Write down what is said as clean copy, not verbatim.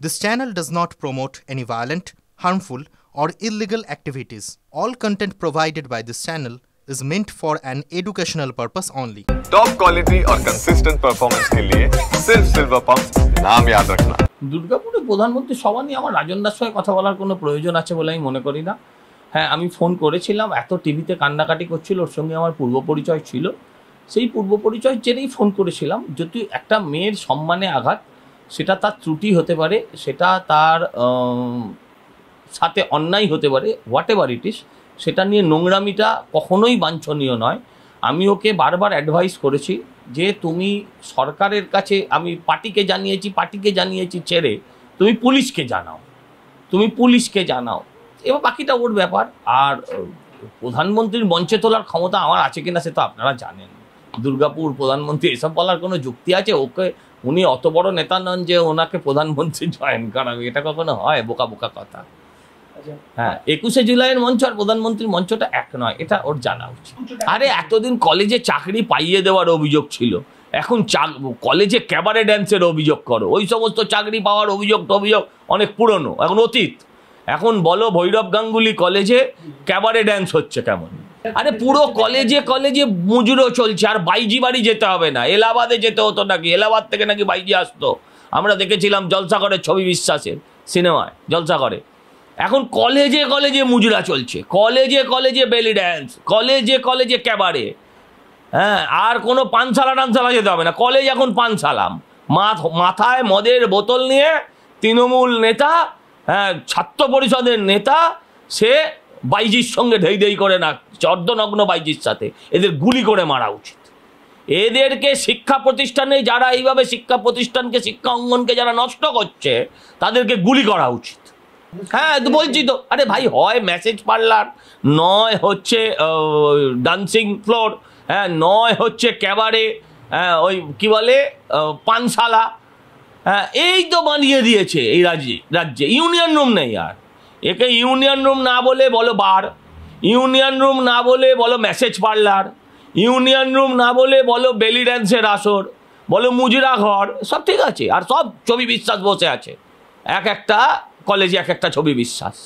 This channel does not promote any violent, harmful, or illegal activities. All content provided by this channel is meant for an educational purpose only. Top quality और consistent performance के लिए सिर्फ silver pumps नाम याद रखना। দুর্গাপুরে প্রধানমন্ত্রী সভা নিয়ে আমার রাজনদার সঙ্গে কথা বলার কোনো প্রয়োজন আছে বলে আমি মনে করি না। হ্যাঁ, আমি ফোন করেছিলাম, এত টিভিতে কান্নাকাটি করছিল, ওর সঙ্গে আমার পূর্ব পরিচয় ছিল। সেই পূর্ব পরিচয় জেনেই ফোন করেছিলাম। যদি একটা মেয়ের সম্মানে আঘাত, সেটা তার ত্রুটি হতে পারে, সেটা তার সাথে অন্যায় হতে পারে, হোয়াট এভার ইট ইস, সেটা নিয়ে নোংরামিটা কখনোই বাঞ্ছনীয় নয়। আমি ওকে বারবার অ্যাডভাইস করেছি যে তুমি সরকারের কাছে, আমি পার্টিকে জানিয়েছি ছেড়ে তুমি পুলিশকে জানাও, এবার বাকিটা ওর ব্যাপার। আর প্রধানমন্ত্রীর মঞ্চে তোলার ক্ষমতা আমার আছে কিনা সে তো আপনারা জানেন। দুর্গাপুর প্রধানমন্ত্রী এসব বলার কোনো যুক্তি আছে? উনি অত বড় নেতা নন যে ওনাকে প্রধানমন্ত্রী জয়েন করাবে, এটা কখনো হয়? বোকা বোকা কথা। হ্যাঁ, 21শে জুলাইয়ের মঞ্চ আর প্রধানমন্ত্রীর মঞ্চটা এক নয়, এটা ওর জানা উচিত। আরে এতদিন কলেজে চাকরি পাইয়ে দেওয়ার অভিযোগ ছিল, এখন কলেজে ক্যাবারে ড্যান্সের অভিযোগ করো। ওই সমস্ত চাকরি পাওয়ার অভিযোগ অনেক পুরনো, এখন অতীত। এখন বলো ভৈরব গাঙ্গুলি কলেজে ক্যাবারে ড্যান্স হচ্ছে কেমন? আরে পুরো কলেজে মুজুরো চলছে, আর বাইজি বাড়ি যেতে হবে না, এলাহাবাদে যেতে হতো নাকি, এলাহাবাদ থেকে নাকি বাইজি আসতো। আমরা দেখেছিলাম জলসাঘরের ছবি বিশ্বাসের সিনেমায়, জলসাঘরে। এখন কলেজে মুজুরা চলছে, কলেজে বেলি ড্যান্স, কলেজে ক্যাবারে। হ্যাঁ, আর কোনো পানশালা টানশালা যেতে হবে না, কলেজ এখন পানশালাম। মাথায় মদের বোতল নিয়ে তৃণমূল নেতা, হ্যাঁ ছাত্র পরিষদের নেতা, সে বাইজির সঙ্গে ঢেই করে না, অর্ধনগ্ন বাইজির সাথে। এদের গুলি করে মারা উচিত। এদেরকে শিক্ষা প্রতিষ্ঠানে যারা এইভাবে শিক্ষা প্রতিষ্ঠানকে, শিক্ষা অঙ্গনকে যারা নষ্ট করছে, তাদেরকে গুলি করা উচিত। হ্যাঁ বলছি তো, আরে ভাই, হয় মেসেজ পার্লার, নয় হচ্ছে ডান্সিং ফ্লোর, হ্যাঁ নয় হচ্ছে ক্যাবারে, হ্যাঁ ওই কি বলে পানশালা। হ্যাঁ, এই তো বানিয়ে দিয়েছে এই রাজ্যে। ইউনিয়ন রুম নেই আর। একে ইউনিয়ন রুম না বলে বলো বার, ইউনিয়ন রুম না বলে বলো মেসেজ পার্লার, ইউনিয়ন রুম না বলে বলো বেলি ড্যান্সের আসর, বলো মুজিরা ঘর, সব ঠিক আছে। আর সব ছবি বিশ্বাস বসে আছে, এক একটা কলেজে এক একটা ছবি বিশ্বাস।